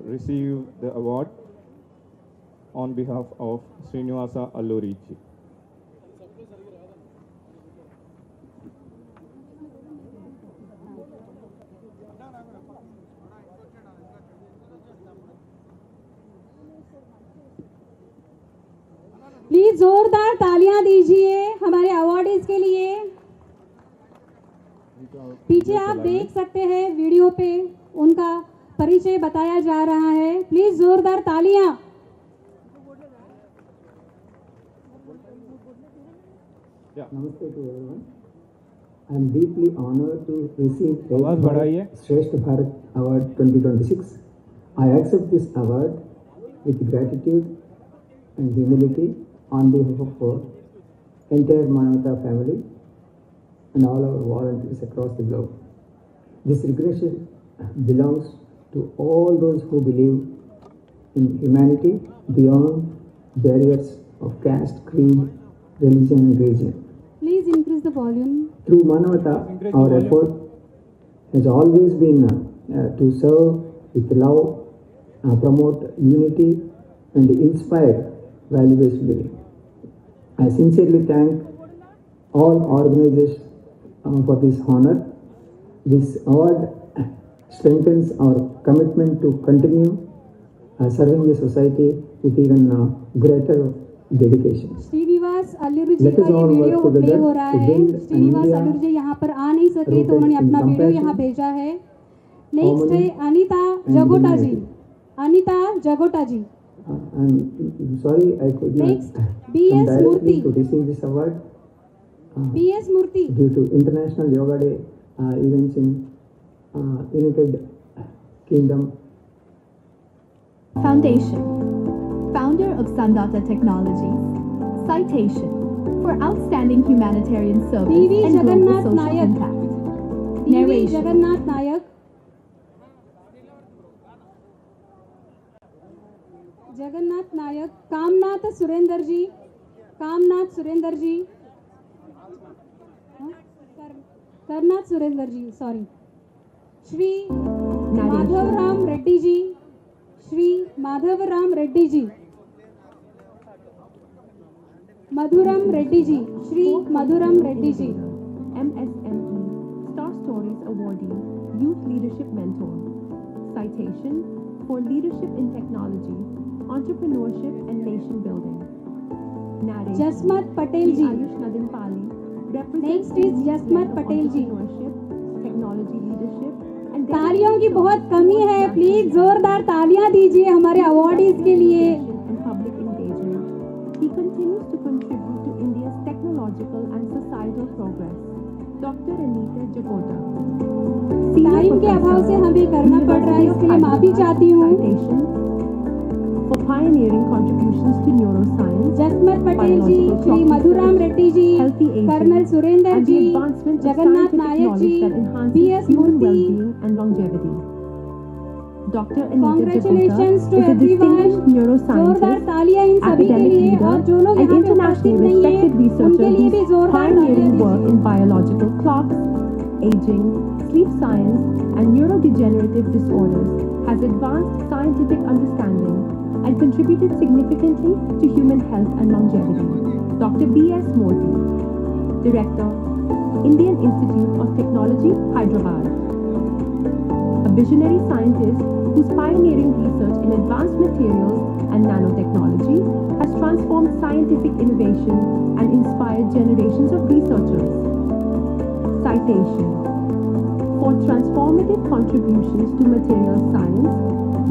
receive the award on behalf of Srinivasa Alluri ji. Please जोरदार तालियां दीजिए हमारे अवार्डीज के लिए। पीछे आप देख सकते हैं वीडियो पे उनका परिचय बताया जा रहा है। प्लीज जोरदार तालियां। Namaste to everyone. I am deeply honored to receive आवाज बढ़ाइए। Shresth Bharat Award 2026. I accept this award with gratitude and humility on behalf of entire Manavata family and all our volunteers across the globe. This recognition belongs to all those who believe in humanity beyond barriers of caste, creed, religion and region. Please increase the volume. Through Manavata, our effort has always been to serve with love, promote unity and inspire value-based living. I sincerely thank all organizers for this honor. This award strengthens our commitment to continue serving the society with even greater dedication. Srinivas Alluri ji Let का us ये all work video play together हो रहा to है। build an Srinivas India Alluri जी यहाँ पर आ नहीं सके तो rooted उन्होंने in अपना वीडियो compassion, यहाँ भेजा है। नेक्स्ट है harmony Anita and जगोटा ji. unity. Anita जगोटा ji. I'm sorry I could not Next, come B.S. directly Murthy. to receive this award B.S. Murthy। due to International Yoga Day events in United Kingdom. Foundation, founder of Sandata Technologies. Citation for outstanding humanitarian service B.V. and global Jagannath social Nayak। impact. B.V. Narration. Jagannath नायक। जगन्नाथ नायक। कामनाथ सुरेंद्र जी। कामनाथ सुरेंद्र जी। हाँ? करनाथ सुरेंद्र जी, sorry. Shri Madhavaram Reddy ji. Shri Madhavaram Reddy ji. Madhuram Reddy ji. Shri Madhuram Reddy ji. MSME Star Stories Awardee, Youth Leadership Mentor. Citation for leadership in technology, entrepreneurship and nation building. Narration. जसमत Patel ji. Ayush Nadinpali represents Next is the जसमत movement of Patel ji. entrepreneurship, technology leadership and तालियों की बहुत कमी है। Please जोरदार तालियां दीजिए हमारे awardees के लिए। and public engagement. He continues to contribute to India's technological and societal progress. Dr. Anita Jagota. Time के अभाव से हमें करना पड़ रहा है, इसके लिए माफी चाहती हूँ। Citation for pioneering contributions to neuroscience, Jasmat Patel ji, biological Shri properties, Madhuram Reddy ji, healthy aging, colonel Surendra and the ji, advancement of Jagannath scientific Nayak knowledge ji, that enhances B.S. human Murthy. well-being and longevity. Dr. Anita Congratulations Jagota to is a everyone. distinguished neuroscientist, जोरदार तालियां इन सभी के academic लिए, leader, और जो लोग and यहाँ पे उपस्थित internationally नहीं respected हैं, उनके researcher लिए भी whose जोरदार pioneering तालियां work दीजिए। in biological clocks, aging, sleep science, and neurodegenerative disorders has advanced scientific understanding and contributed significantly to human health and longevity. Dr. B.S. Murthy, Director, Indian Institute of Technology, Hyderabad. A visionary scientist whose pioneering research in advanced materials and nanotechnology has transformed scientific innovation and inspired generations of researchers. Citation for transformative contributions to materials science,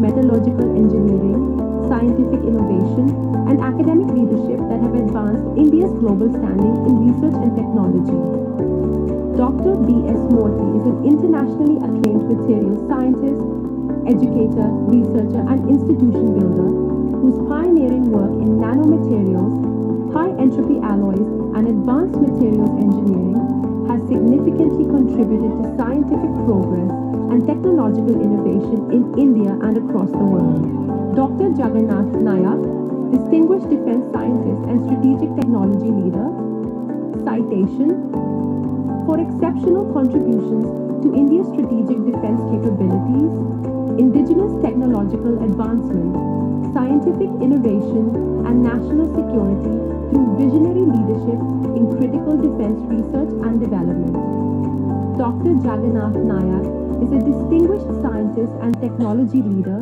metallurgical engineering, scientific innovation, and academic leadership that have advanced India's global standing in research and technology. Dr. B.S. Murthy is an internationally acclaimed materials scientist, educator, researcher, and institution builder whose pioneering work in nanomaterials, high entropy alloys, and advanced materials engineering has significantly contributed to scientific progress and technological innovation in India and across the world. Dr. Jagannath Nayak, Distinguished Defense Scientist and Strategic Technology Leader. Citation for exceptional contributions to India's strategic defense capabilities, indigenous technological advancement, scientific innovation, and national security through visionary leadership in critical defense research and development. Dr. Jagannath Nayak is a distinguished scientist and technology leader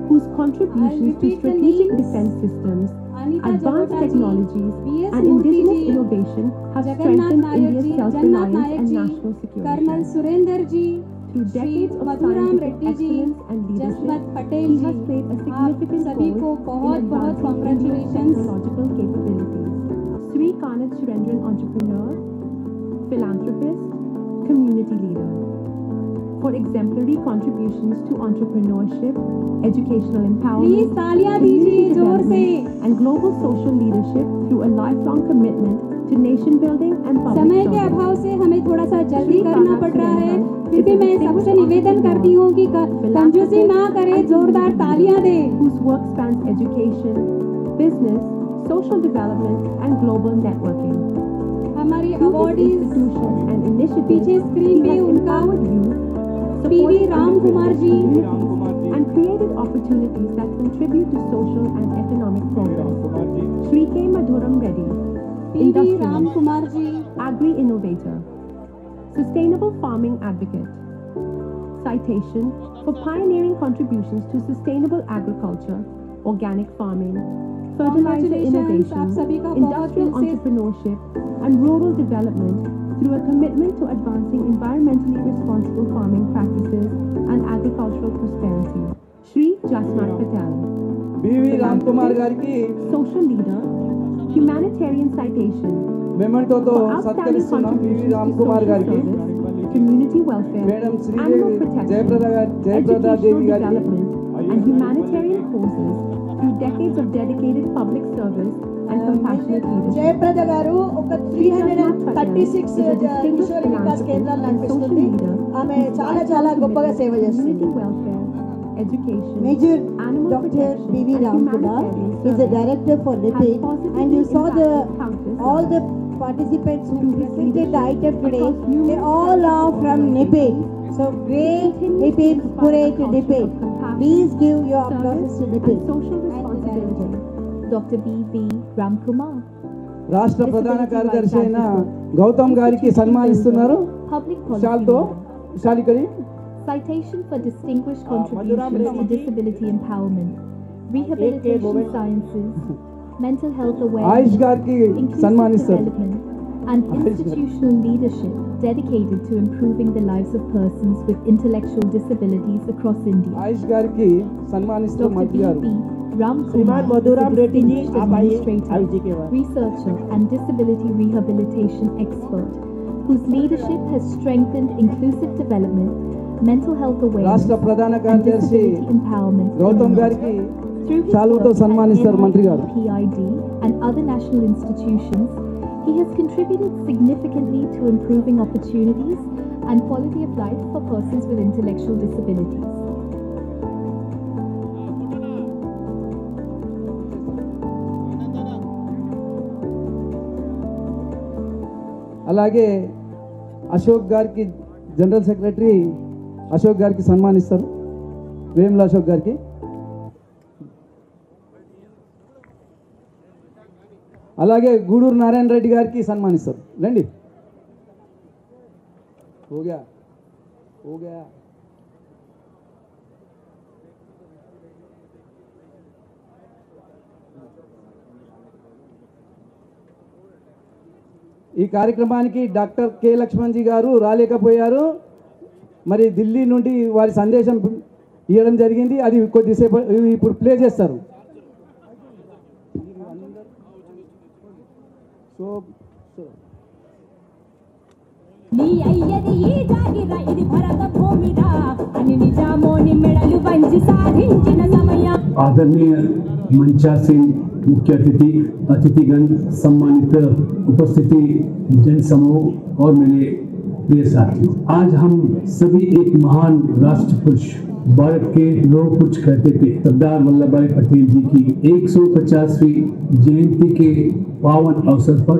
whose contributions to repeat the strategic names. defense systems, Anita advanced Jagota ji, technologies, V.S. and Murthy indigenous ji, innovation have Jagannath strengthened Nayak India's ji, self-reliance Nayak and ji, national security. Colonel Surinder ji, Through Shri decades of Madhuram scientific Reddy ji, excellence and leadership, Jaswant Patel he ji, has played a आप significant सभी role को in बहुत advancing India's congratulations. technological capabilities. Sri Kanat Surendran, entrepreneur, philanthropist, community leader. For exemplary contributions to entrepreneurship, educational empowerment, Please तालियां community दीजिए जोर से। development, and global social leadership through a lifelong commitment to nation building and public समय के service. अभाव से हमें थोड़ा सा जल्दी श्री करना कान्हा पड़ रहा है, सुरेंद्रन फिर भी is a मैं distinguished सबसे निवेदन entrepreneur, करती हूँ कि कंजूसी ना करें, and जोरदार community तालियां leader दें। whose work spans education, business, social development, and global networking. हमारी Through his awardees institutions and initiatives, पीछे स्क्रीन he पे has उनका empowered youth, PV supported Ram Kumar ji, underprivileged Ram Kumar ji, communities, and created opportunities that contribute to social and economic Ram progress. Kumar ji, Sri K. Madhuram Reddy, PV Ram industrialist, Kumar ji, agri-innovator, sustainable farming advocate. Citation for pioneering contributions to sustainable agriculture, organic farming, fertilizer Congratulations, innovation, आप सभी का बहुत industrial दिल से entrepreneurship, and rural development through a commitment to advancing environmentally responsible farming practices and agricultural prosperity. Shri Jasmat Patel, BV Ram Kumar గారికి social leader, humanitarian citation, మెమెంటోతో for outstanding సత్కరిస్తున్నాం. BV contributions Ram to Kumar social గారికి service, community welfare, madam animal Sridevi protection, Jayaprada Devi educational గారికి development, and humanitarian causes through decades of dedicated public service and compassionate leadership. Jayaprada గారు ఒక 336 కిషోర్ వికాస్ కేంద్రాలు నడిపిస్తుంది. ఆమె చాలా గొప్పగా సేవ చేస్తుంది. Community welfare, education, Major animal Dr. protection, B.V. and Ramkumar humanitarian is the service director for has NIPID, positively and you saw impacted countless all the lives. participants who Through his presented the leadership item today. across numerous They all are from NIPID. So great NIPID, great NIPID. Please give your applause to and NIPID. social responsibility. Dr. B.V. Ramkumar. రాష్ట్ర ప్రధాన కార్యదర్శి అయిన గౌతమ్ గారికి సన్మానిస్తున్నారు. Public షాల్తో policy. షాలికరి Citation for distinguished Madhuram contributions to Reddy. disability empowerment, rehabilitation sciences, mental health awareness, ఆయుష్ గారికి inclusive సన్మానిస్తారు. development, and institutional leadership dedicated to improving the lives of persons with intellectual disabilities across India. ఆయుష్ గారికి సన్మానిస్తూ Dr. మంత్రి గారు. B.V. Ramkumar श्रीमान is Madhuram a Reddy ji, distinguished आप आइए, administrator, Ayush जी के बाद। researcher, and disability rehabilitation expert whose leadership has strengthened inclusive development, mental health awareness, రాష్ట్ర ప్రధాన and కార్యదర్శి disability empowerment. in Gautam India. గారికి Through his శాలువాతో work at సన్మానిస్తారు మంత్రి గారు. NIPID and other national institutions, he has contributed significantly to improving opportunities and quality of life for persons with intellectual disabilities. అలాగే అశోక్ గారికి general secretary Ashok గారికి సన్మానిస్తారు. వేముల అశోక్ గారికి. అలాగే గూడూరు నారాయణ రెడ్డి గారికి సన్మానిస్తారు. రండి. ఓగా ఓగా ఈ కార్యక్రమానికి డాక్టర్ కె లక్ష్మణ్ జీ గారు రాలేకపోయారు. మరి ఢిల్లీ నుండి వారి సందేశం ఇవ్వడం జరిగింది. అది కొద్దిసేపు ఇప్పుడు ప్లే చేస్తారు. సో నీ అయ్యది ఈ జాగిరా ఇది భరత భూమిరా అని నిజామోని మెడలు వంచి సాధించిన సమయం. आदरणीय मंचासीन मुख्य अतिथिगण, सम्मानित उपस्थिति जन समूह और मेरे प्रिय साथियों, आज हम सभी एक महान राष्ट्र पुरुष भारत के लोग कुछ कहते थे सरदार वल्लभ भाई पटेल जी की 150वीं जयंती के पावन अवसर पर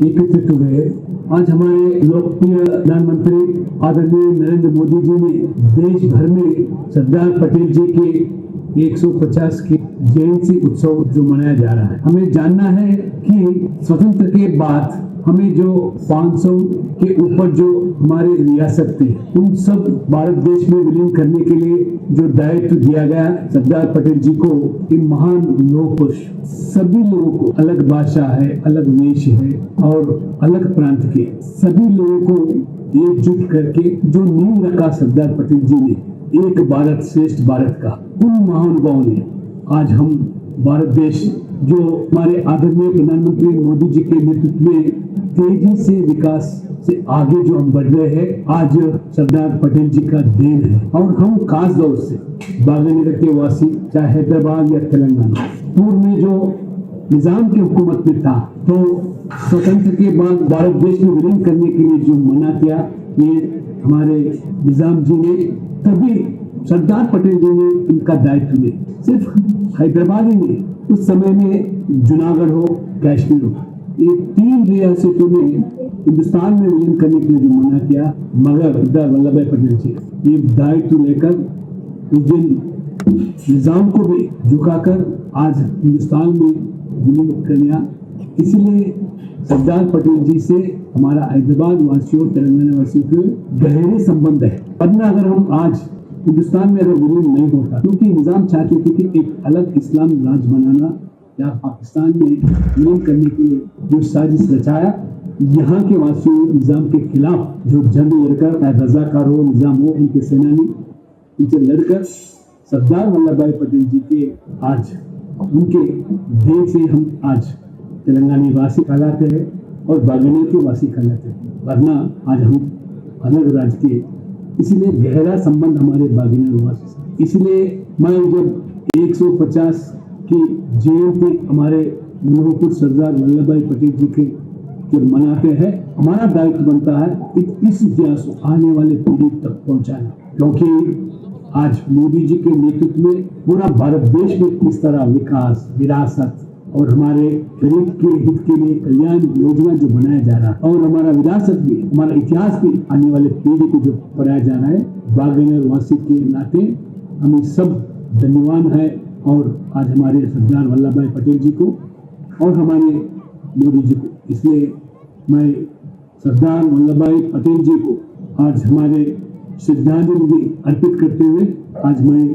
एकत्रित हुए आज हमारे लोकप्रिय प्रधानमंत्री आदरणीय नरेंद्र मोदी जी ने देश भर में सरदार पटेल जी के 150 के जयंती उत्सव जो मनाया जा रहा है, हमें जानना है कि स्वतंत्र के बाद हमें जो 500 के ऊपर जो हमारे रियासत थी, उन सब भारत देश में विलीन करने के लिए जो दायित्व दिया गया सरदार पटेल जी को, इन महान लोग पुरुष सभी लोगों को, अलग भाषा है, अलग वेश है और अलग प्रांत के सभी लोगों को एकजुट करके जो नींव रखा सरदार पटेल जी ने, एक भारत श्रेष्ठ भारत का, उन महानुभावों ने आज हम भारत देश जो हमारे आदरणीय प्रधानमंत्री मोदी जी के नेतृत्व में तेजी से विकास से आगे जो हम बढ़ रहे हैं, आज सरदार पटेल जी का देन है। और हम खास तौर से बागनगर के वासी, चाहे हैदराबाद या तेलंगाना, पूर्व में जो निजाम की हुकूमत में था, तो स्वतंत्र के बाद भारत देश में विलीन करने के लिए जो मना किया, ये हमारे निजाम जी ने, तभी सरदार पटेल जी ने इनका दायित्व लिया। सिर्फ हैदराबाद ही नहीं, उस समय में जूनागढ़ हो, कश्मीर हो, ये 3 रियासतों में हिंदुस्तान में विलीन करने के लिए जो मना किया, मगर सरदार वल्लभ भाई पटेल जी ये दायित्व लेकर उस दिन निजाम को भी झुकाकर आज हिंदुस्तान में विलीन कर लिया। इसलिए सरदार पटेल जी से हमारा हैदराबाद वासियों, तेलंगाना वासियों के गहरे संबंध है। वरना अगर हम आज हिंदुस्तान में अगर विलीन नहीं होता, क्योंकि निजाम चाहते थे कि एक अलग इस्लाम राज बनाना या पाकिस्तान में विलीन करने के लिए जो साजिश रचाया, यहाँ के वासियों निजाम के खिलाफ जो जंग लड़कर, चाहे रजाकार हो, निजाम हो, उनके सेनानी, उनसे लड़कर सरदार वल्लभ भाई पटेल जी के आज उनके देन से हम आज तेलंगानी वासी कहलाते हैं और बागनगर के वासी कहलाते हैं। वरना आज हम अलग राज्य के, इसलिए गहरा संबंध हमारे बागनगर वासी से। इसलिए मैं जब 150 की जयंती हमारे मनोहर सरदार वल्लभ भाई पटेल जी के जब मनाते हैं, हमारा दायित्व बनता है इस इतिहास को आने वाले पीढ़ी तक पहुंचाना, क्योंकि आज मोदी जी के नेतृत्व में पूरा भारत देश में किस तरह विकास, विरासत और हमारे गरीब के हित के लिए कल्याण योजना जो बनाया जा रहा है, और हमारा विरासत भी, हमारा इतिहास भी आने वाले पीढ़ी को जो पढ़ाया जा रहा है, बागनगर वासी के नाते हमें सब धन्यवाद है। और आज हमारे सरदार वल्लभ भाई पटेल जी को और हमारे मोदी जी को, इसलिए मैं सरदार वल्लभ भाई पटेल जी को आज हमारे श्रद्धांजलि अर्पित करते हुए आज मैं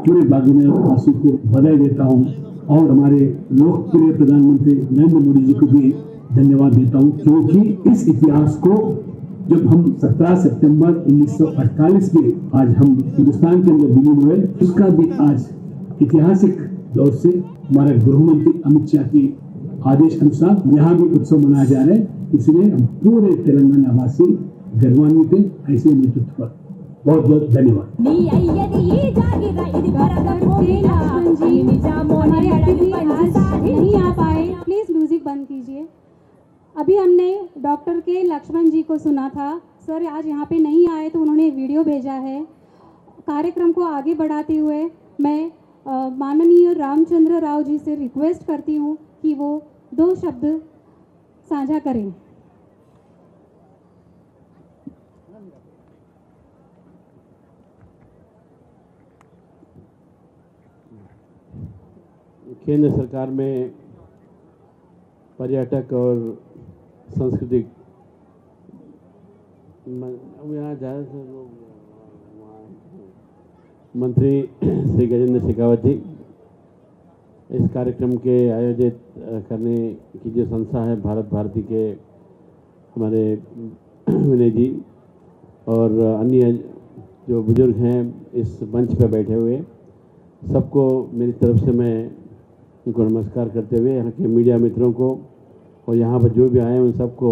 पूरे बागनगर वासी को बधाई देता हूँ और हमारे लोकप्रिय प्रधानमंत्री नरेंद्र मोदी जी को भी धन्यवाद देता हूँ, क्योंकि इस इतिहास को जब हम 17 सितंबर 1948 में आज हम हिंदुस्तान के अंदर विलीन हुए, उसका भी आज ऐतिहासिक दौर से हमारे गृह मंत्री अमित शाह के आदेश अनुसार यहाँ भी उत्सव मनाया जा रहा है। इसलिए हम पूरे तेलंगाना वासी गर्वान्वित हैं ऐसे नेतृत्व पर। बहुत बहुत धन्यवाद। हमारे अतिथि आज नहीं आ पाए, प्लीज म्यूजिक बंद कीजिए। अभी हमने डॉक्टर के लक्ष्मण जी को सुना था, सर आज यहाँ पे नहीं आए तो उन्होंने वीडियो भेजा है। कार्यक्रम को आगे बढ़ाते हुए मैं माननीय रामचंद्र राव जी से रिक्वेस्ट करती हूँ कि वो 2 शब्द साझा करें। केंद्र सरकार में पर्यटक और सांस्कृतिक यहाँ ज़्यादातर लोग मंत्री श्री गजेंद्र शेखावत जी इस कार्यक्रम के आयोजित करने की जो संस्था है भारत भारती के हमारे विनय जी और अन्य जो बुजुर्ग हैं इस मंच पर बैठे हुए, सबको मेरी तरफ से मैं उनको नमस्कार करते हुए यहाँ के मीडिया मित्रों को और यहाँ पर जो भी आए उन सबको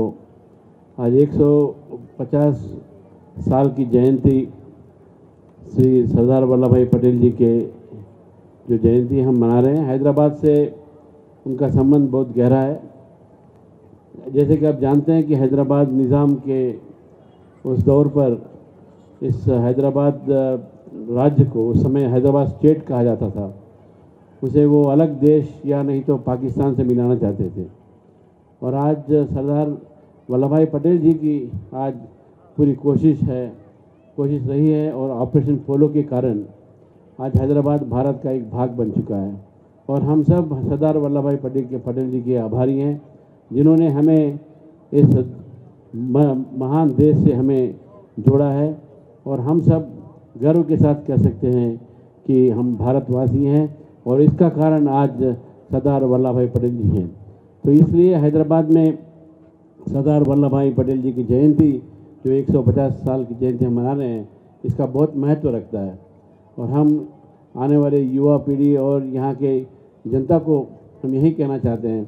आज 150 साल की जयंती श्री सरदार वल्लभ भाई पटेल जी के जो जयंती हम मना रहे हैं। हैदराबाद से उनका संबंध बहुत गहरा है। जैसे कि आप जानते हैं कि हैदराबाद निज़ाम के उस दौर पर इस हैदराबाद राज्य को उस समय हैदराबाद स्टेट कहा जाता था, उसे वो अलग देश या नहीं तो पाकिस्तान से मिलाना चाहते थे। और आज सरदार वल्लभ भाई पटेल जी की आज पूरी कोशिश रही है और ऑपरेशन पोलो के कारण आज हैदराबाद भारत का एक भाग बन चुका है। और हम सब सरदार वल्लभ भाई पटेल जी के आभारी हैं, जिन्होंने हमें इस महान देश से हमें जोड़ा है। और हम सब गर्व के साथ कह सकते हैं कि हम भारतवासी हैं और इसका कारण आज सरदार वल्लभ भाई पटेल जी हैं। तो इसलिए हैदराबाद में सरदार वल्लभ भाई पटेल जी की जयंती, जो 150 साल की जयंती हम मना रहे हैं, इसका बहुत महत्व रखता है। और हम आने वाले युवा पीढ़ी और यहाँ के जनता को हम यही कहना चाहते हैं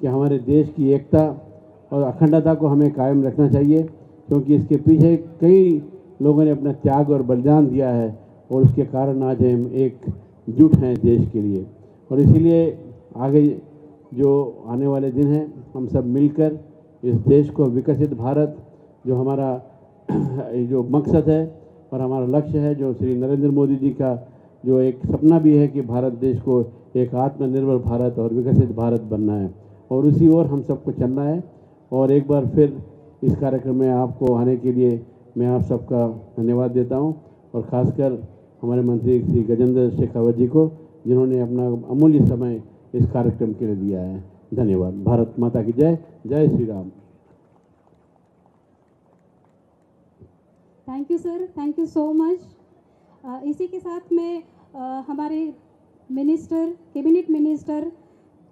कि हमारे देश की एकता और अखंडता को हमें कायम रखना चाहिए, क्योंकि इसके पीछे कई लोगों ने अपना त्याग और बलिदान दिया है और उसके कारण आज हम एकजुट हैं देश के लिए। और इसीलिए आगे जो आने वाले दिन हैं, हम सब मिलकर इस देश को विकसित भारत, जो हमारा जो मकसद है और हमारा लक्ष्य है, जो श्री नरेंद्र मोदी जी का जो एक सपना भी है कि भारत देश को एक आत्मनिर्भर भारत और विकसित भारत बनना है, और उसी ओर हम सबको चलना है। और एक बार फिर इस कार्यक्रम में आपको आने के लिए मैं आप सबका धन्यवाद देता हूं, और ख़ासकर हमारे मंत्री श्री गजेंद्र शेखावत जी को, जिन्होंने अपना अमूल्य समय इस कार्यक्रम के लिए दिया है। धन्यवाद। भारत माता की जय। जय Shri Ram. Thank you sir, thank you so much. इसी के साथ में हमारे कैबिनेट मिनिस्टर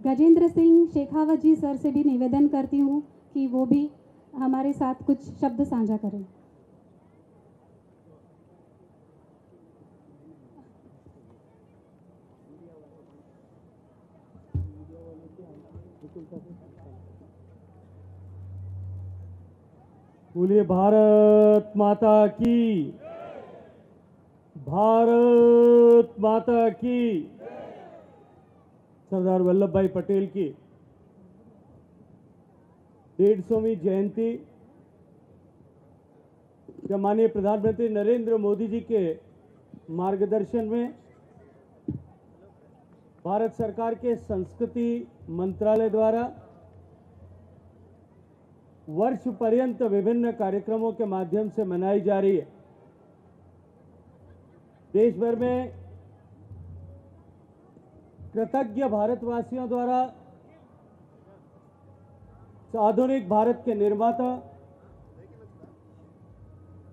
गजेंद्र सिंह शेखावत जी सर से भी निवेदन करती हूँ कि वो भी हमारे साथ कुछ शब्द साझा करें। बोलिए भारत माता की, भारत माता की। सरदार वल्लभ भाई पटेल की 150वीं जयंती जब माननीय प्रधानमंत्री नरेंद्र मोदी जी के मार्गदर्शन में भारत सरकार के संस्कृति मंत्रालय द्वारा वर्ष पर्यंत विभिन्न कार्यक्रमों के माध्यम से मनाई जा रही है। देश भर में कृतज्ञ भारतवासियों द्वारा आधुनिक भारत के निर्माता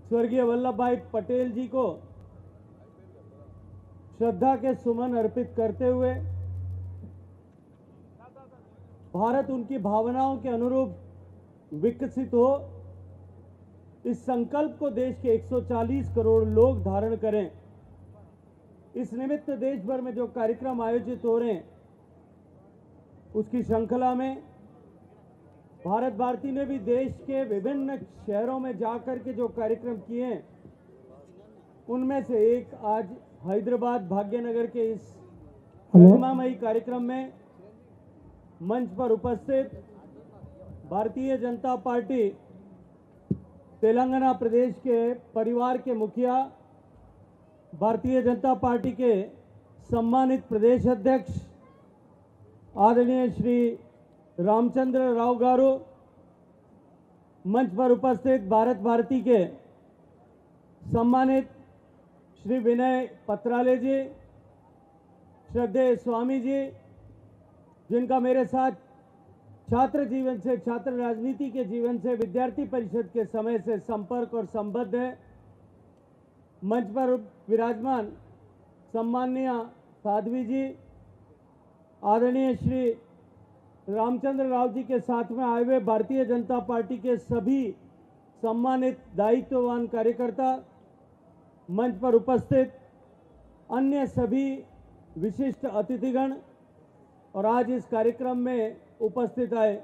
स्वर्गीय वल्लभ भाई पटेल जी को श्रद्धा के सुमन अर्पित करते हुए भारत उनकी भावनाओं के अनुरूप विकसित हो, इस संकल्प को देश के 140 करोड़ लोग धारण करें। इस निमित्त देश भर में जो कार्यक्रम आयोजित हो रहे हैं, उसकी श्रृंखला में भारत भारती ने भी देश के विभिन्न शहरों में जाकर के जो कार्यक्रम किए हैं, उनमें से एक आज हैदराबाद भाग्यनगर के इस महिमामयी कार्यक्रम में मंच पर उपस्थित भारतीय जनता पार्टी तेलंगाना प्रदेश के परिवार के मुखिया, भारतीय जनता पार्टी के सम्मानित प्रदेश अध्यक्ष आदरणीय श्री रामचंद्र राव गारू, मंच पर उपस्थित भारत भारती के सम्मानित श्री विनय पत्राले जी, श्रद्धेय स्वामी जी, जिनका मेरे साथ छात्र जीवन से, छात्र राजनीति के जीवन से, विद्यार्थी परिषद के समय से संपर्क और संबद्ध है। मंच पर विराजमान सम्माननीय साध्वी जी, आदरणीय श्री रामचंद्र राव जी के साथ में आए हुए भारतीय जनता पार्टी के सभी सम्मानित दायित्ववान कार्यकर्ता, मंच पर उपस्थित अन्य सभी विशिष्ट अतिथिगण और आज इस कार्यक्रम में उपस्थित आए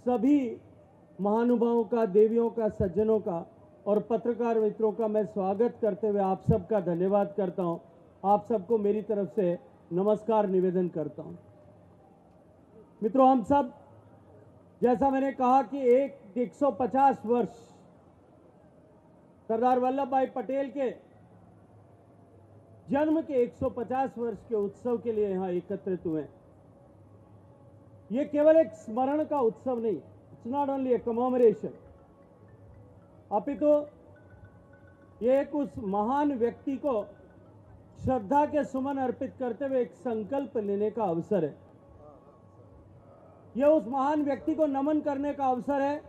सभी महानुभावों का, देवियों का, सज्जनों का और पत्रकार मित्रों का मैं स्वागत करते हुए आप सबका धन्यवाद करता हूं। आप सबको मेरी तरफ से नमस्कार निवेदन करता हूं। मित्रों, हम सब, जैसा मैंने कहा कि 150 वर्ष सरदार वल्लभ भाई पटेल के जन्म के 150 वर्ष के उत्सव के लिए यहां एकत्रित हुए। ये केवल एक स्मरण का उत्सव नहीं, it's not only A commemoration, अपितु ये एक उस महान व्यक्ति को श्रद्धा के सुमन अर्पित करते हुए एक संकल्प लेने का अवसर है। यह उस महान व्यक्ति को नमन करने का अवसर है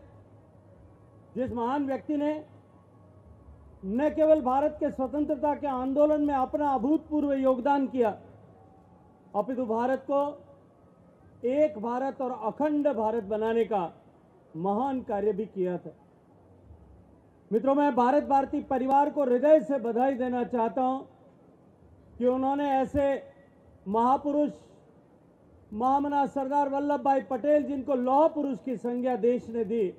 जिस महान व्यक्ति ने न केवल भारत के स्वतंत्रता के आंदोलन में अपना अभूतपूर्व योगदान किया, अपितु भारत को एक भारत और अखंड भारत बनाने का महान कार्य भी किया था। मित्रों, मैं भारत भारती परिवार को हृदय से बधाई देना चाहता हूं कि उन्होंने ऐसे महापुरुष महामना सरदार वल्लभ भाई पटेल, जिनको लौह पुरुष की संज्ञा देश ने दी,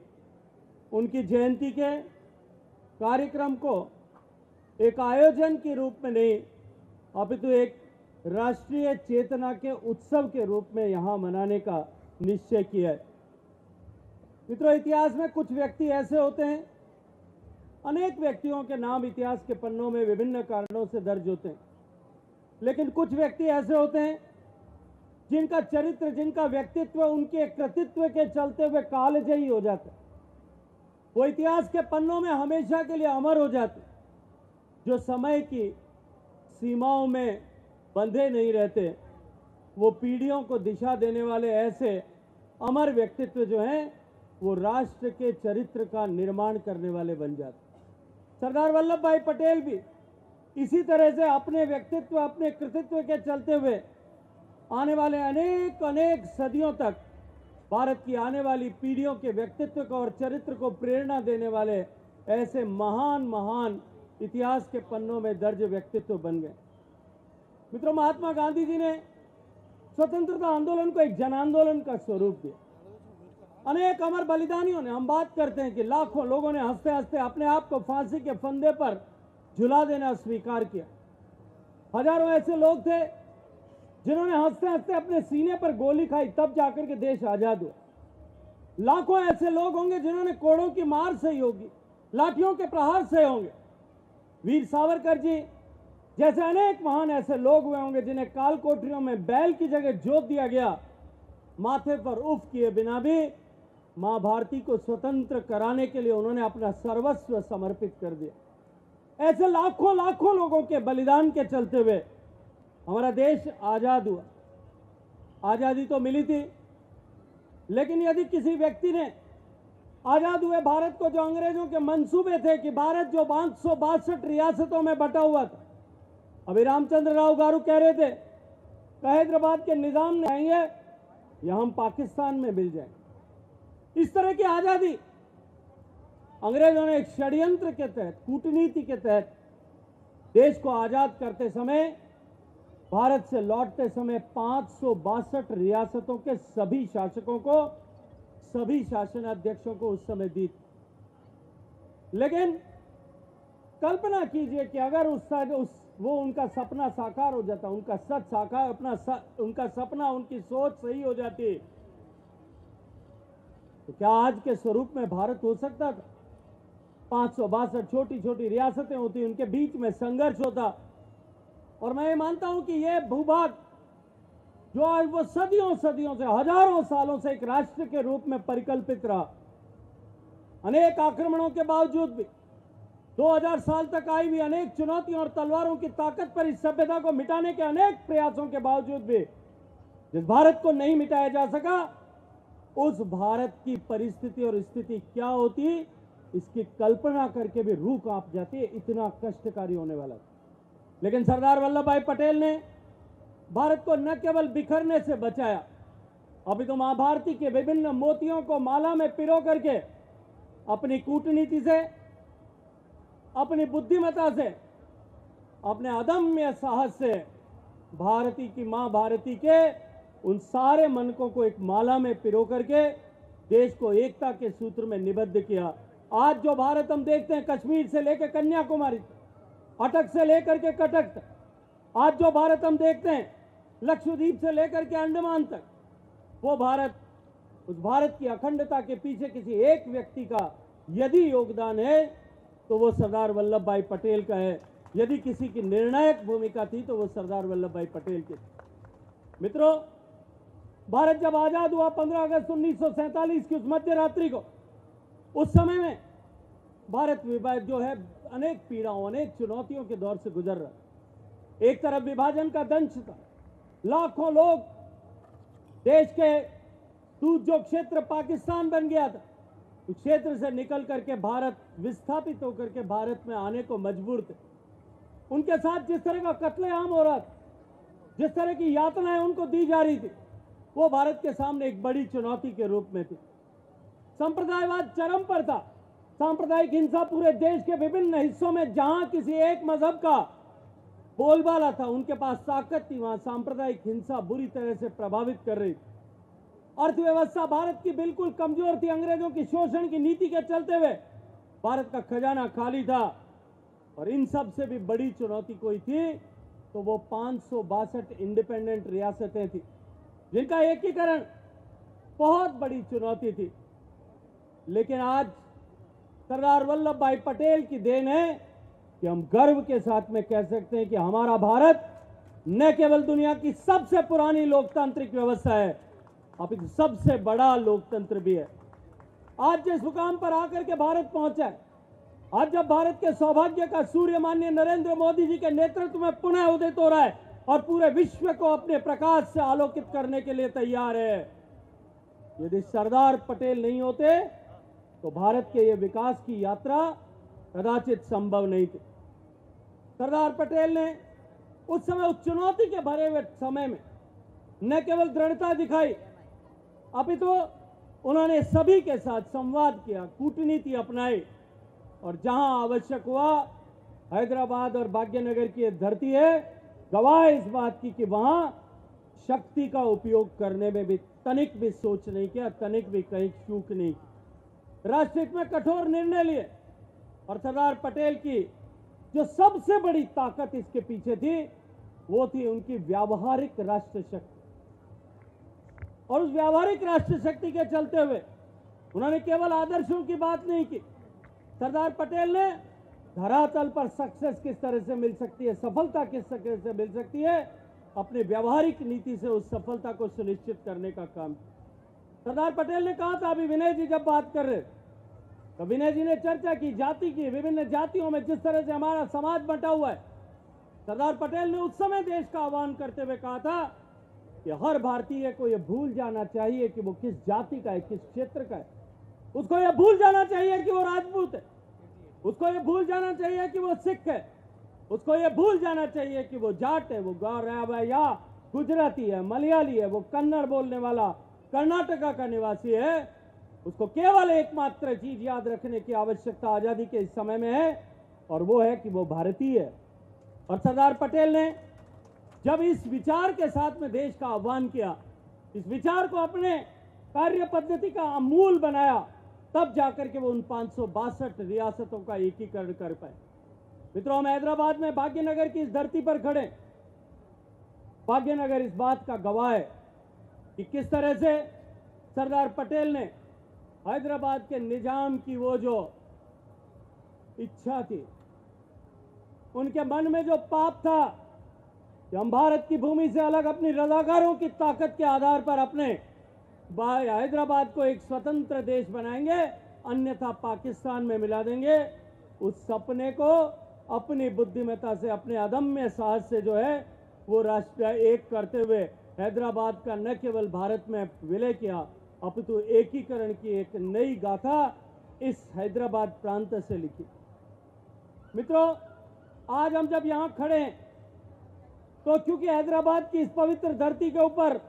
उनकी जयंती के कार्यक्रम को एक आयोजन के रूप में नहीं अपितु एक राष्ट्रीय चेतना के उत्सव के रूप में यहां मनाने का निश्चय किया है। मित्रों, इतिहास में कुछ व्यक्ति ऐसे होते हैं, अनेक व्यक्तियों के नाम इतिहास के पन्नों में विभिन्न कारणों से दर्ज होते हैं, लेकिन कुछ व्यक्ति ऐसे होते हैं जिनका चरित्र, जिनका व्यक्तित्व उनके कृतित्व के चलते हुए कालजयी हो जाता है। वो इतिहास के पन्नों में हमेशा के लिए अमर हो जाते, जो समय की सीमाओं में बंधे नहीं रहते। वो पीढ़ियों को दिशा देने वाले ऐसे अमर व्यक्तित्व जो हैं, वो राष्ट्र के चरित्र का निर्माण करने वाले बन जाते। सरदार वल्लभ भाई पटेल भी इसी तरह से अपने व्यक्तित्व, अपने कृतित्व के चलते हुए आने वाले अनेक अनेक सदियों तक भारत की आने वाली पीढ़ियों के व्यक्तित्व को और चरित्र को प्रेरणा देने वाले ऐसे महान महान इतिहास के पन्नों में दर्ज व्यक्तित्व बन गए। मित्रों, महात्मा गांधी जी ने स्वतंत्रता आंदोलन को एक जन आंदोलन का स्वरूप दिया। अनेक अमर बलिदानियों ने, हम बात करते हैं कि लाखों लोगों ने हंसते हंसते अपने आप को फांसी के फंदे पर झुला देना स्वीकार किया। हजारों ऐसे लोग थे जिन्होंने हंसते हंसते अपने सीने पर गोली खाई, तब जाकर के देश आजाद हुआ। लाखों ऐसे लोग होंगे जिन्होंने कोड़ों की मार सही होगी, लाठियों के प्रहार सहे होंगे। वीर सावरकर जी जैसे अनेक महान ऐसे लोग हुए होंगे जिन्हें काल कोठरियों में बैल की जगह जोत दिया गया, माथे पर उफ किए बिना भी मां भारती को स्वतंत्र कराने के लिए उन्होंने अपना सर्वस्व समर्पित कर दिया। ऐसे लाखों लाखों लोगों के बलिदान के चलते हुए हमारा देश आजाद हुआ। आजादी तो मिली थी, लेकिन यदि किसी व्यक्ति ने आजाद हुए भारत को, जो अंग्रेजों के मंसूबे थे कि भारत जो 562 रियासतों में बटा हुआ था, अभी रामचंद्र राव गारू कह रहे थे हैदराबाद के निजाम ने आएंगे या हम पाकिस्तान में मिल जाएंगे। इस तरह की आजादी अंग्रेजों ने एक षड्यंत्र के तहत, कूटनीति के तहत देश को आजाद करते समय, भारत से लौटते समय 562 रियासतों के सभी शासकों को, सभी शासनाध्यक्षों को उस समय दी। लेकिन कल्पना कीजिए कि अगर वो उनका सपना साकार हो जाता, उनका सच साकार, उनका सपना, उनकी सोच सही हो जाती, तो क्या आज के स्वरूप में भारत हो सकता था? 562 छोटी छोटी रियासतें होती, उनके बीच में संघर्ष होता। और मैं ये मानता हूं कि ये भूभाग जो आज वो सदियों सदियों से, हजारों सालों से एक राष्ट्र के रूप में परिकल्पित रहा, अनेक आक्रमणों के बावजूद भी, 2000 साल तक आई भी अनेक चुनौतियों और तलवारों की ताकत पर इस सभ्यता को मिटाने के अनेक प्रयासों के बावजूद भी जिस भारत को नहीं मिटाया जा सका, उस भारत की परिस्थिति और स्थिति क्या होती, इसकी कल्पना करके भी रूह कांप जाती है। इतना कष्टकारी होने वाला। लेकिन सरदार वल्लभ भाई पटेल ने भारत को न केवल बिखरने से बचाया, अभी तो मां भारती के विभिन्न मोतियों को माला में पिरो करके अपनी कूटनीति से, अपनी बुद्धिमत्ता से, अपने अदम्य साहस से भारती की मां भारती के उन सारे मनकों को एक माला में पिरो करके देश को एकता के सूत्र में निबद्ध किया। आज जो भारत हम देखते हैं, कश्मीर से लेकर कन्याकुमारी, अटक से लेकर के कटक तक, आज जो भारत हम देखते हैं लक्षद्वीप से लेकर के अंडमान तक, वो भारत, उस भारत की अखंडता के पीछे किसी एक व्यक्ति का यदि योगदान है तो वो सरदार वल्लभ भाई पटेल का है। यदि किसी की निर्णायक भूमिका थी तो वो सरदार वल्लभ भाई पटेल की। मित्रों, भारत जब आजाद हुआ 15 अगस्त 1947 की उस मध्य रात्रि को, उस समय में भारत जो है अनेक पीड़ाओं, अनेक चुनौतियों के दौर से गुजर रहा है। एक तरफ विभाजन का दंश था, लाखों लोग देश के जो क्षेत्र पाकिस्तान बन गया था, उस क्षेत्र से निकल करके भारत विस्थापित होकर के भारत में आने को मजबूर थे। उनके साथ जिस तरह का कत्लेआम हो रहा था, जिस तरह की यातनाएं उनको दी जा रही थी, वो भारत के सामने एक बड़ी चुनौती के रूप में थी। संप्रदायवाद चरम पर था, सांप्रदायिक हिंसा पूरे देश के विभिन्न हिस्सों में, जहां किसी एक मजहब का बोलबाला था, उनके पास ताकत थी, वहां सांप्रदायिक हिंसा बुरी तरह से प्रभावित कर रही थी। अर्थव्यवस्था भारत की बिल्कुल कमजोर थी। अंग्रेजों की शोषण की नीति के चलते हुए भारत का खजाना खाली था। और इन सब से भी बड़ी चुनौती कोई थी तो वो 562 इंडिपेंडेंट रियासतें थी, जिनका एकीकरण बहुत बड़ी चुनौती थी। लेकिन आज सरदार वल्लभ भाई पटेल की देन है कि हम गर्व के साथ में कह सकते हैं कि हमारा भारत न केवल दुनिया की सबसे पुरानी लोकतांत्रिक व्यवस्था है, अब सबसे बड़ा लोकतंत्र भी है। आज जिस मुकाम पर आकर के भारत पहुंचा है, आज जब भारत के सौभाग्य का सूर्य माननीय नरेंद्र मोदी जी के नेतृत्व में पुनः उदित हो रहा है और पूरे विश्व को अपने प्रकाश से आलोकित करने के लिए तैयार है। यदि सरदार पटेल नहीं होते तो भारत के ये विकास की यात्रा कदाचित संभव नहीं थी। सरदार पटेल ने उस समय, उस चुनौती के भरे हुए समय में न केवल दृढ़ता दिखाई, अपितु उन्होंने सभी के साथ संवाद किया, कूटनीति अपनाई और जहां आवश्यक हुआ, हैदराबाद और भाग्यनगर की धरती है गवाह इस बात की कि वहां शक्ति का उपयोग करने में भी तनिक भी सोच नहीं किया, तनिक भी कहीं चूक नहीं की। राष्ट्रहित में कठोर निर्णय लिए और सरदार पटेल की जो सबसे बड़ी ताकत इसके पीछे थी वो थी उनकी व्यावहारिक राष्ट्र शक्ति। और उस व्यावहारिक राष्ट्र शक्ति के चलते हुए उन्होंने केवल आदर्शों की बात नहीं की। सरदार पटेल ने धरातल पर सक्सेस किस तरह से मिल सकती है, सफलता किस तरह से मिल सकती है, अपनी व्यावहारिक नीति से उस सफलता को सुनिश्चित करने का काम। सरदार पटेल ने कहा था, अभी विनय जी जब बात कर रहे तो विनय जी ने चर्चा की जाति की, विभिन्न जातियों में जिस तरह से हमारा समाज बंटा हुआ है। सरदार पटेल ने उस समय देश का आह्वान करते हुए कहा था कि हर भारतीय को यह भूल जाना चाहिए कि वो किस जाति का है, किस क्षेत्र का है। उसको यह भूल जाना चाहिए कि वो राजपूत है, उसको यह भूल जाना चाहिए कि वो सिख है, उसको यह भूल जाना चाहिए कि वो जाट है, वो गौरव है या गुजराती है, मलयाली है, वो कन्नड़ बोलने वाला कर्नाटका का निवासी है। उसको केवल एकमात्र चीज याद रखने की आवश्यकता आजादी के इस समय में है और वो है कि वो भारतीय है। और सरदार पटेल ने जब इस विचार के साथ में देश का आह्वान किया, इस विचार को अपने कार्य पद्धति का अमूल बनाया, तब जाकर के वो उन 562 रियासतों का एकीकरण कर पाए। मित्रों, हम हैदराबाद में भाग्यनगर की इस धरती पर खड़े। भाग्यनगर इस बात का गवाह है कि किस तरह से सरदार पटेल ने हैदराबाद के निजाम की वो जो इच्छा थी, उनके मन में जो पाप था कि हम भारत की भूमि से अलग अपनी रजाकारों की ताकत के आधार पर अपने हैदराबाद को एक स्वतंत्र देश बनाएंगे, अन्यथा पाकिस्तान में मिला देंगे। उस सपने को अपनी बुद्धिमत्ता से, अपने अदम्य साहस से जो है वो राष्ट्र एक करते हुए हैदराबाद का न केवल भारत में विलय किया, अपितु एकीकरण की एक नई गाथा इस हैदराबाद प्रांत से लिखी। मित्रों, आज हम जब यहां खड़े हैं तो क्योंकि हैदराबाद की इस पवित्र धरती के ऊपर,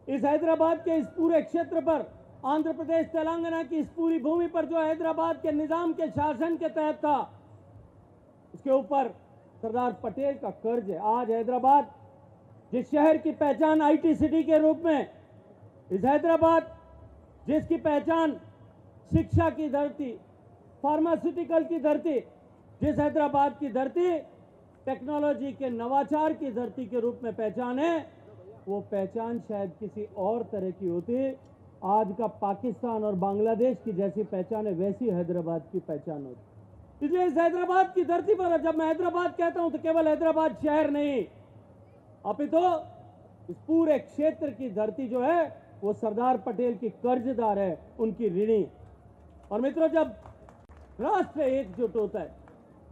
इस हैदराबाद के इस पूरे क्षेत्र पर, आंध्र प्रदेश तेलंगाना की इस पूरी भूमि पर जो हैदराबाद के निजाम के शासन के तहत था, उसके ऊपर सरदार पटेल का कर्ज है। आज हैदराबाद जिस शहर की पहचान आईटी सिटी के रूप में, इस हैदराबाद जिसकी पहचान शिक्षा की धरती, फार्मास्यूटिकल की धरती, जिस हैदराबाद की धरती टेक्नोलॉजी के नवाचार की धरती के रूप में पहचान है, वो पहचान शायद किसी और तरह की होती। आज का पाकिस्तान और बांग्लादेश की जैसी पहचान है, वैसी हैदराबाद की पहचान होती। इसलिए इस हैदराबाद की धरती पर जब मैं हैदराबाद कहता हूं तो केवल हैदराबाद शहर नहीं, अपितु इस पूरे क्षेत्र की धरती जो है वो सरदार पटेल की कर्जदार है, उनकी ऋणी। और मित्रों, जब राष्ट्र एकजुट होता है,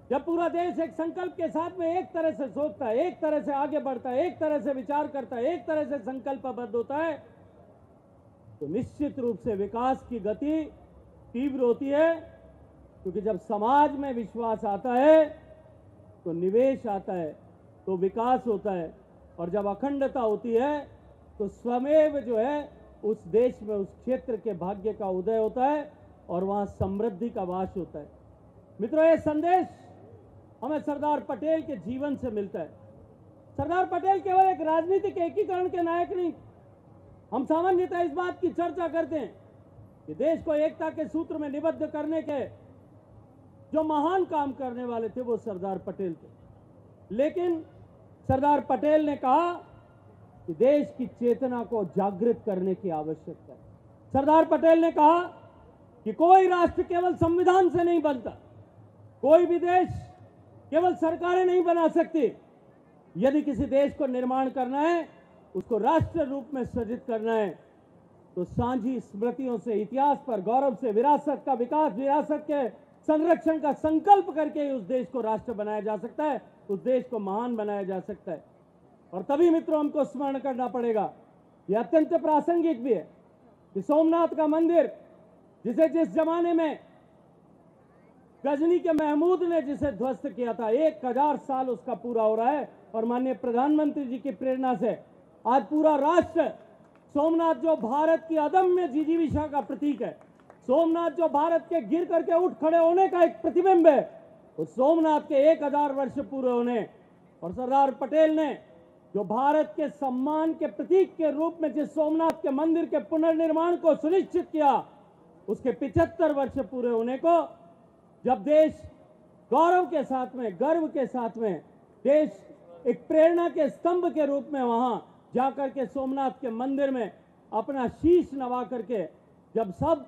जब पूरा देश एक संकल्प के साथ में एक तरह से सोचता है, एक तरह से आगे बढ़ता है, एक तरह से विचार करता है, एक तरह से संकल्पबद्ध होता है, तो निश्चित रूप से विकास की गति तीव्र होती है। क्योंकि जब समाज में विश्वास आता है तो निवेश आता है, तो विकास होता है, और जब अखंडता होती है तो स्वमेव जो है उस देश में, उस क्षेत्र के भाग्य का उदय होता है और वहां समृद्धि का वास होता है। मित्रों, ये संदेश हमें सरदार पटेल के जीवन से मिलता है। सरदार पटेल केवल एक राजनीतिक एकीकरण के नायक नहीं। हम सामान्यतः इस बात की चर्चा करते हैं कि देश को एकता के सूत्र में निबद्ध करने के जो महान काम करने वाले थे वो सरदार पटेल थे। लेकिन सरदार पटेल ने कहा कि देश की चेतना को जागृत करने की आवश्यकता है। सरदार पटेल ने कहा कि कोई राष्ट्र केवल संविधान से नहीं बनता, कोई भी देश केवल सरकारें नहीं बना सकती। यदि किसी देश को निर्माण करना है, उसको राष्ट्र रूप में सृजित करना है, तो सांझी स्मृतियों से, इतिहास पर गौरव से, विरासत का विकास, विरासत के संरक्षण का संकल्प करके ही उस देश को राष्ट्र बनाया जा सकता है, उस देश को महान बनाया जा सकता है। और तभी मित्रों हमको स्मरण करना पड़ेगा, यह अत्यंत प्रासंगिक भी है कि सोमनाथ का मंदिर, जिसे जिस जमाने में गजनी के महमूद ने जिसे ध्वस्त किया था, 1000 साल उसका पूरा हो रहा है। और माननीय प्रधानमंत्री जी की प्रेरणा से आज पूरा राष्ट्र सोमनाथ, जो भारत की अदम्य जिजीविषा का प्रतीक है, सोमनाथ जो भारत के गिर करके उठ खड़े होने का एक प्रतिबिंब है, उस सोमनाथ के 1000 वर्ष पूरे होने और सरदार पटेल ने जो भारत के सम्मान के प्रतीक के रूप में जिस सोमनाथ के मंदिर के पुनर्निर्माण को सुनिश्चित किया, उसके 75 वर्ष पूरे होने को जब देश गौरव के साथ में, गर्व के साथ में, देश एक प्रेरणा के स्तंभ के रूप में वहां जाकर के सोमनाथ के मंदिर में अपना शीश नवा करके जब सब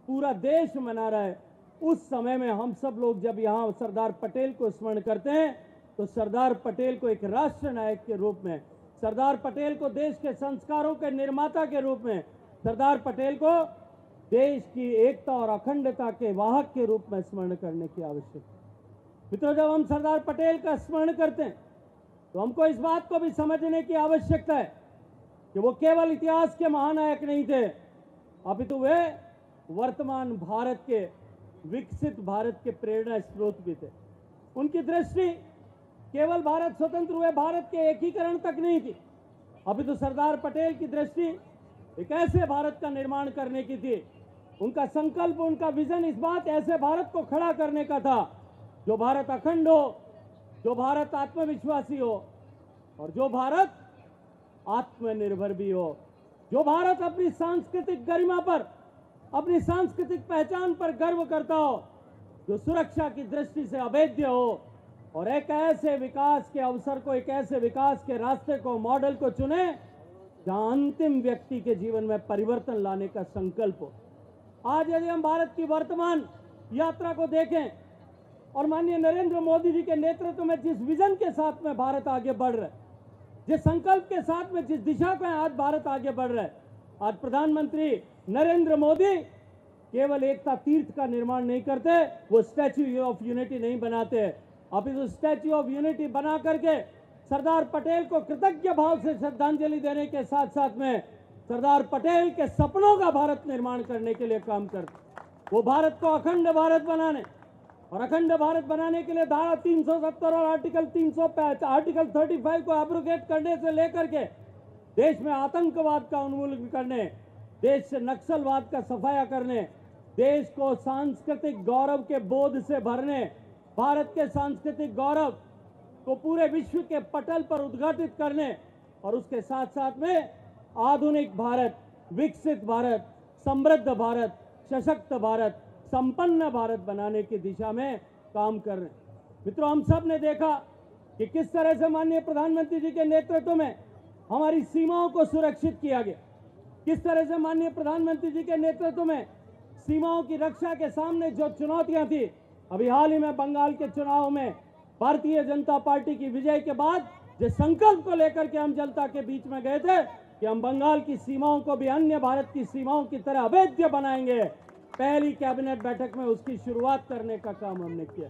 पूरा देश मना रहा है, उस समय में हम सब लोग जब यहाँ सरदार पटेल को स्मरण करते हैं तो सरदार पटेल को एक राष्ट्र नायक के रूप में, सरदार पटेल को देश के संस्कारों के निर्माता के रूप में, सरदार पटेल को देश की एकता और अखंडता के वाहक के रूप में स्मरण करने की आवश्यकता है। मित्रों, जब हम सरदार पटेल का स्मरण करते हैं तो हमको इस बात को भी समझने की आवश्यकता है कि वो केवल इतिहास के महानायक नहीं थे, अपितु वे वर्तमान भारत के, विकसित भारत के प्रेरणा स्रोत भी थे। उनकी दृष्टि केवल भारत स्वतंत्र हुए भारत के एकीकरण तक नहीं थी, अपितु सरदार पटेल की दृष्टि एक ऐसे भारत का निर्माण करने की थी। उनका संकल्प, उनका विजन इस बात ऐसे भारत को खड़ा करने का था जो भारत अखंड हो, जो भारत आत्मविश्वासी हो और जो भारत आत्मनिर्भर भी हो, जो भारत अपनी सांस्कृतिक गरिमा पर, अपनी सांस्कृतिक पहचान पर गर्व करता हो, जो सुरक्षा की दृष्टि से अभेद्य हो और एक ऐसे विकास के अवसर को, एक ऐसे विकास के रास्ते को, मॉडल को चुने जहां अंतिम व्यक्ति के जीवन में परिवर्तन लाने का संकल्प हो। आज यदि हम भारत की वर्तमान यात्रा को देखें और माननीय नरेंद्र मोदी जी के नेतृत्व में जिस विजन के साथ में भारत आगे बढ़ रहा है, जिस संकल्प के साथ में जिस दिशा में आज भारत आगे बढ़ रहा है, आज प्रधानमंत्री नरेंद्र मोदी केवल एकता तीर्थ का निर्माण नहीं करते, वो स्टैच्यू ऑफ यूनिटी नहीं बनाते, अपितु स्टैच्यू ऑफ यूनिटी बना करके सरदार पटेल को कृतज्ञ भाव से श्रद्धांजलि देने के साथ साथ में सरदार पटेल के सपनों का भारत निर्माण करने के लिए काम करते। वो भारत को अखंड भारत बनाने और अखंड भारत बनाने के लिए धारा 370 और आर्टिकल 35 को एब्रोगेट करने से लेकर के देश में आतंकवाद का उन्मूलन करने, देश से नक्सलवाद का सफाया करने, देश को सांस्कृतिक गौरव के बोध से भरने, भारत के सांस्कृतिक गौरव को पूरे विश्व के पटल पर उद्घाटित करने और उसके साथ साथ में आधुनिक भारत, विकसित भारत, समृद्ध भारत, सशक्त भारत, संपन्न भारत बनाने की दिशा में काम कर रहे हैं। मित्रों, हम सब ने देखा कि किस तरह से माननीय प्रधानमंत्री जी के नेतृत्व में हमारी सीमाओं को सुरक्षित किया गया, किस तरह से माननीय प्रधानमंत्री जी के नेतृत्व में सीमाओं की रक्षा के सामने जो चुनौतियां थी, अभी हाल ही में बंगाल के चुनाव में भारतीय जनता पार्टी की विजय के बाद जिस संकल्प को लेकर के हम जनता के बीच में गए थे कि हम बंगाल की सीमाओं को भी अन्य भारत की सीमाओं की तरह अवैध बनाएंगे, पहली कैबिनेट बैठक में उसकी शुरुआत करने का काम हमने किया।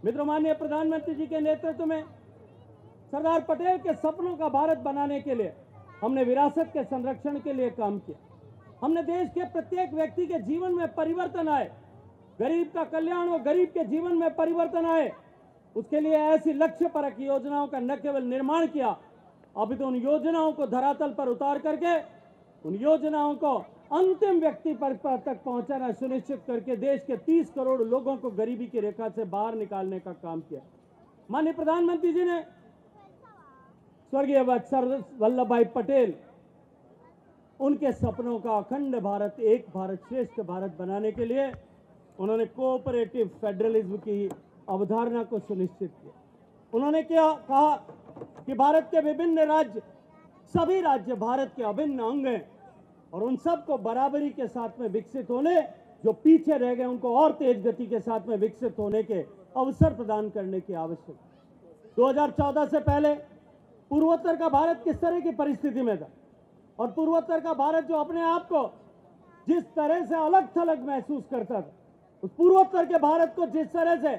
मित्रों, माननीय प्रधानमंत्री जी के नेतृत्व में सरदार पटेल के सपनों का भारत बनाने के लिए हमने विरासत के संरक्षण के लिए काम किया। हमने देश के प्रत्येक व्यक्ति के जीवन में परिवर्तन आए, गरीब का कल्याण हो, गरीब के जीवन में परिवर्तन आए, उसके लिए ऐसी लक्ष्य परक योजनाओं का न केवल निर्माण किया, अभी तो उन योजनाओं को धरातल पर उतार करके उन योजनाओं को अंतिम व्यक्ति पर तक पहुंचाना सुनिश्चित करके देश के 30 करोड़ लोगों को गरीबी की रेखा से बाहर निकालने का काम किया। माननीय प्रधानमंत्री जी ने स्वर्गीय सरदार वल्लभ भाई पटेल उनके सपनों का अखंड भारत, एक भारत श्रेष्ठ भारत बनाने के लिए उन्होंने कोऑपरेटिव फेडरलिज्म की अवधारणा को सुनिश्चित किया। उन्होंने क्या कहा कि भारत के विभिन्न राज्य, सभी राज्य भारत के अभिन्न अंग हैं और उन सबको बराबरी के साथ में विकसित होने, जो पीछे रह गए उनको और तेज गति के साथ में विकसित होने के अवसर प्रदान करने की आवश्यकता। 2014 से पहले पूर्वोत्तर का भारत किस तरह की परिस्थिति में था और पूर्वोत्तर का भारत जो अपने आप को जिस तरह से अलग थलग महसूस करता था, उस पूर्वोत्तर के भारत को जिस तरह से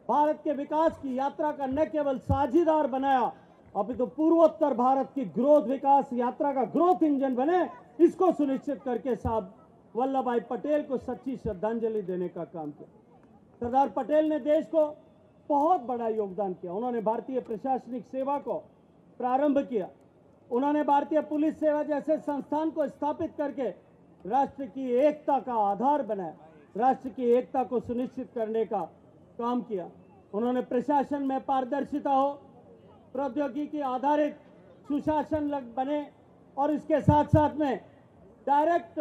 भारत के विकास की यात्रा का न केवल साझीदार बनाया, अभी तो पूर्वोत्तर भारत की ग्रोथ विकास यात्रा का ग्रोथ इंजन बने, इसको सुनिश्चित करके साहब वल्लभ भाई पटेल को सच्ची श्रद्धांजलि देने का काम किया। सरदार पटेल ने देश को बहुत बड़ा योगदान किया। उन्होंने भारतीय प्रशासनिक सेवा को प्रारंभ किया, उन्होंने भारतीय पुलिस सेवा जैसे संस्थान को स्थापित करके राष्ट्र की एकता का आधार बनाया, राष्ट्र की एकता को सुनिश्चित करने का काम किया। उन्होंने प्रशासन में पारदर्शिता हो, प्रौद्योगिकी आधारित सुशासन बने और इसके साथ साथ में डायरेक्ट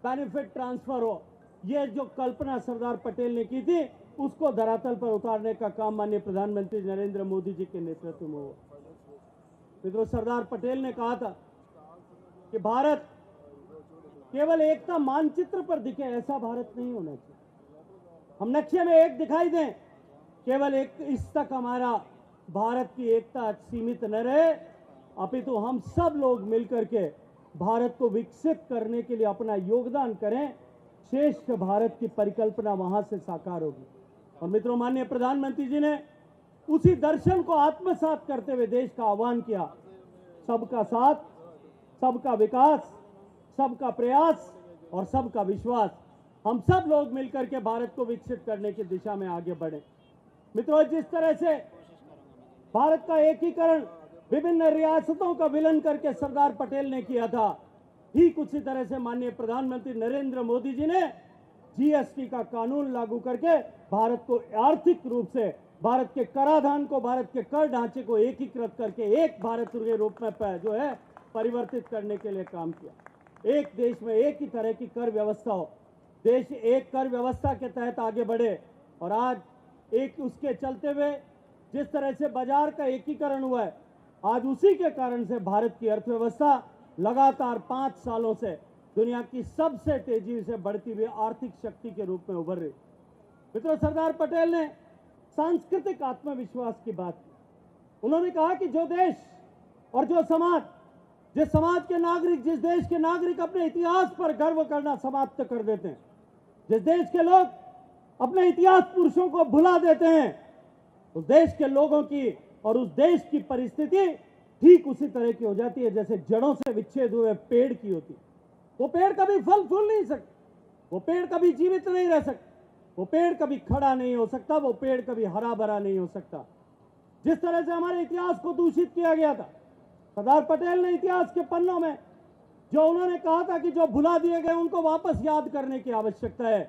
बेनिफिट ट्रांसफर हो, ये जो कल्पना सरदार पटेल ने की थी उसको धरातल पर उतारने का काम माननीय प्रधानमंत्री नरेंद्र मोदी जी के नेतृत्व में हुआ। मित्रों, सरदार पटेल ने कहा था कि भारत केवल एकता मानचित्र पर दिखे, ऐसा भारत नहीं होना चाहिए। हम नक्शे में एक दिखाई दें, केवल एक इस तक हमारा भारत की एकता सीमित न रहे, अपितु हम सब लोग मिलकर के भारत को विकसित करने के लिए अपना योगदान करें, श्रेष्ठ भारत की परिकल्पना वहां से साकार होगी। और मित्रों, माननीय प्रधानमंत्री जी ने उसी दर्शन को आत्मसात करते हुए देश का आह्वान किया, सबका साथ, सबका विकास, सबका प्रयास और सबका विश्वास। हम सब लोग मिलकर के भारत को विकसित करने की दिशा में आगे बढ़े। मित्रों, जिस तरह से भारत का एकीकरण विभिन्न रियासतों का विलय करके सरदार पटेल ने किया था, ठीक उसी तरह से माननीय प्रधानमंत्री नरेंद्र मोदी जी ने जीएसटी का कानून लागू करके भारत को आर्थिक रूप से, भारत के कराधान को, भारत के कर ढांचे को एकीकृत करके एक भारत के रूप में जो है परिवर्तित करने के लिए काम किया। एक देश में एक ही तरह की कर व्यवस्था हो, देश एक कर व्यवस्था के तहत आगे बढ़े। और आज एक उसके चलते हुए जिस तरह से बाजार का एकीकरण हुआ है, आज उसी के कारण से भारत की अर्थव्यवस्था लगातार 5 सालों से दुनिया की सबसे तेजी से बढ़ती हुई आर्थिक शक्ति के रूप में उभर रही। मित्रों, सरदार पटेल ने सांस्कृतिक आत्मविश्वास की बात की। उन्होंने कहा कि जो देश और जो समाज, जिस समाज के नागरिक, जिस देश के नागरिक अपने इतिहास पर गर्व करना समाप्त कर देते हैं, जिस देश के लोग अपने इतिहास पुरुषों को भुला देते हैं, उस देश के लोगों की और उस देश की परिस्थिति ठीक उसी तरह की हो जाती है जैसे जड़ों से विच्छेद हुए पेड़ की होती। वो पेड़ कभी फल फूल नहीं सकता, वो पेड़ कभी जीवित नहीं रह सकता, वो पेड़ कभी खड़ा नहीं हो सकता, वो पेड़ कभी हरा भरा नहीं हो सकता। जिस तरह से हमारे इतिहास को दूषित किया गया था, सरदार पटेल ने इतिहास के पन्नों में जो उन्होंने कहा था कि जो भुला दिए गए उनको वापस याद करने की आवश्यकता है।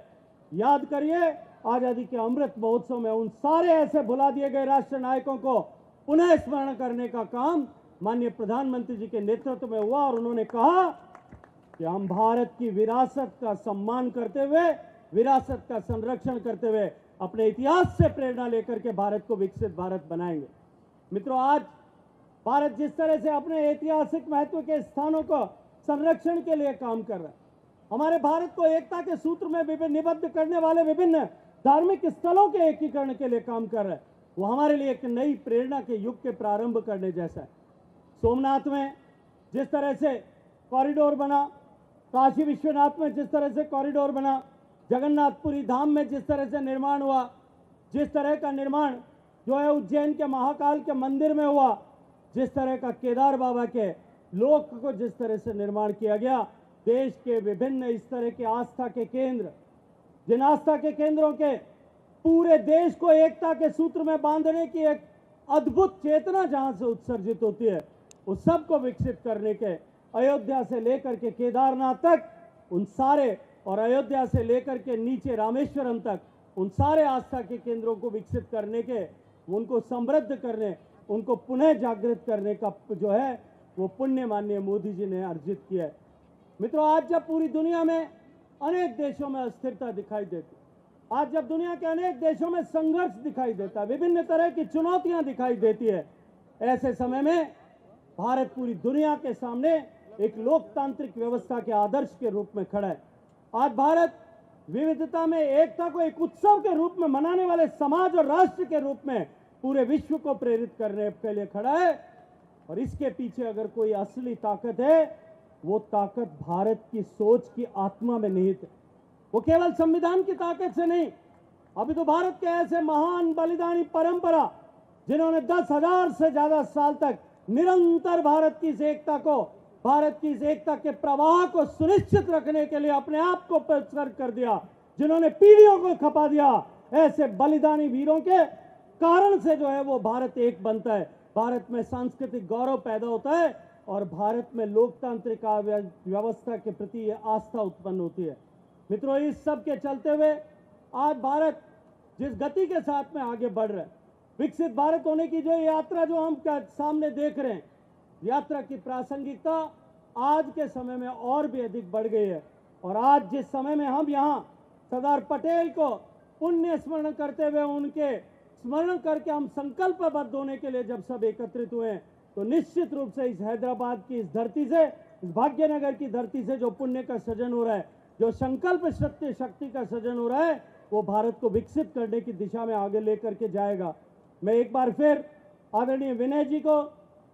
याद करिए, आजादी के अमृत महोत्सव में उन सारे ऐसे भुला दिए गए राष्ट्र नायकों को पुनः स्मरण करने का काम माननीय प्रधानमंत्री जी के नेतृत्व में हुआ। और उन्होंने कहा कि हम भारत की विरासत का सम्मान करते हुए, विरासत का संरक्षण करते हुए अपने इतिहास से प्रेरणा लेकर के भारत को विकसित भारत बनाएंगे। मित्रों, आज भारत जिस तरह से अपने ऐतिहासिक महत्व के स्थानों को संरक्षण के लिए काम कर रहा है, हमारे भारत को एकता के सूत्र में निबद्ध करने वाले विभिन्न धार्मिक स्थलों के एकीकरण के लिए काम कर रहा है, वो हमारे लिए एक नई प्रेरणा के युग के प्रारंभ करने जैसा है। सोमनाथ में जिस तरह से कॉरिडोर बना, काशी विश्वनाथ में जिस तरह से कॉरिडोर बना, जगन्नाथपुरी धाम में जिस तरह से निर्माण हुआ, जिस तरह का निर्माण जो है उज्जैन के महाकाल के मंदिर में हुआ, जिस तरह का केदार बाबा के लोक को जिस तरह से निर्माण किया गया, देश के विभिन्न इस तरह के आस्था के केंद्र, जिन आस्था के केंद्रों के पूरे देश को एकता के सूत्र में बांधने की एक अद्भुत चेतना जहां से उत्सर्जित होती है, उस सब को विकसित करने के अयोध्या से लेकर के केदारनाथ तक उन सारे, और अयोध्या से लेकर के नीचे रामेश्वरम तक उन सारे आस्था के केंद्रों को विकसित करने के, उनको समृद्ध करने, उनको पुनः जागृत करने का जो है वो पुण्य माननीय मोदी जी ने अर्जित किया है। मित्रों, आज जब पूरी दुनिया में अनेक देशों में अस्थिरता दिखाई देती, आज जब दुनिया के अनेक देशों में संघर्ष दिखाई देता है, विभिन्न तरह की चुनौतियां दिखाई देती है, ऐसे समय में भारत पूरी दुनिया के सामने एक लोकतांत्रिक व्यवस्था के आदर्श के रूप में खड़ा है। आज भारत विविधता में एकता को एक उत्सव के रूप में मनाने वाले समाज और राष्ट्र के रूप में पूरे विश्व को प्रेरित करने के लिए खड़ा है। और इसके पीछे अगर कोई असली ताकत है, वो ताकत भारत की सोच की आत्मा में निहित है। वो केवल संविधान की ताकत से नहीं, अभी तो भारत के ऐसे महान बलिदानी परंपरा जिन्होंने 10,000 से ज्यादा साल तक निरंतर भारत की इस एकता को, भारत की इस एकता के प्रवाह को सुनिश्चित रखने के लिए अपने आप को उत्सर्ग कर दिया, जिन्होंने पीढ़ियों को खपा दिया, ऐसे बलिदानी वीरों के कारण से जो है वो भारत एक बनता है, भारत में सांस्कृतिक गौरव पैदा होता है और भारत में लोकतांत्रिक व्यवस्था के प्रति ये आस्था उत्पन्न होती है। मित्रों, इस सब के चलते हुए आज भारत जिस गति के साथ में आगे बढ़ रहा है, विकसित भारत होने की जो यात्रा जो हम सामने देख रहे हैं, यात्रा की प्रासंगिकता आज के समय में और भी अधिक बढ़ गई है। और आज जिस समय में हम यहाँ सरदार पटेल को पुण्य स्मरण करते हुए, उनके स्मरण करके हम संकल्पबद्ध होने के लिए जब सब एकत्रित हुए हैं, तो निश्चित रूप से इस हैदराबाद की इस धरती से, इस भाग्यनगर की धरती से जो पुण्य का सृजन हो रहा है, जो संकल्प शक्ति का सृजन हो रहा है, वो भारत को विकसित करने की दिशा में आगे लेकर के जाएगा। मैं एक बार फिर आदरणीय विनय जी को,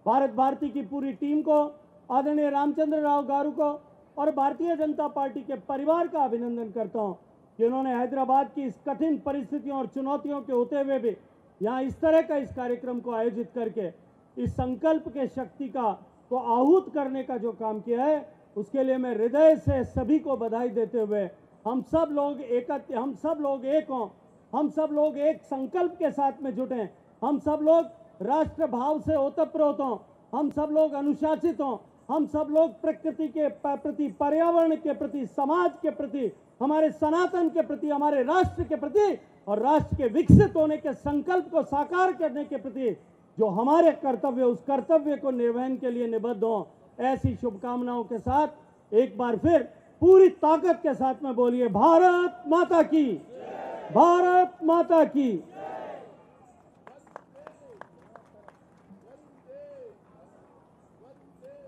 भारत भारती की पूरी टीम को, आदरणीय रामचंद्र राव गारू को और भारतीय जनता पार्टी के परिवार का अभिनंदन करता हूं कि उन्होंने हैदराबाद की इस कठिन परिस्थितियों और चुनौतियों के होते हुए भी यहाँ इस तरह का इस कार्यक्रम को आयोजित करके इस संकल्प के शक्ति का को आहूत करने का जो काम किया है, उसके लिए मैं हृदय से सभी को बधाई देते हुए हम सब लोग एक हों, हम सब लोग एक संकल्प के साथ में जुटें, हम सब लोग राष्ट्र भाव से ओतप्रोत हों, हम सब लोग अनुशासित हों, हम सब लोग प्रकृति के प्रति, पर्यावरण के प्रति, समाज के प्रति, हमारे सनातन के प्रति, हमारे राष्ट्र के प्रति और राष्ट्र के विकसित होने के संकल्प को साकार करने के प्रति जो हमारे कर्तव्य, उस कर्तव्य को निर्वहन के लिए निबद्ध हों। ऐसी शुभकामनाओं के साथ एक बार फिर पूरी ताकत के साथ में बोलिए, भारत माता की, भारत माता की।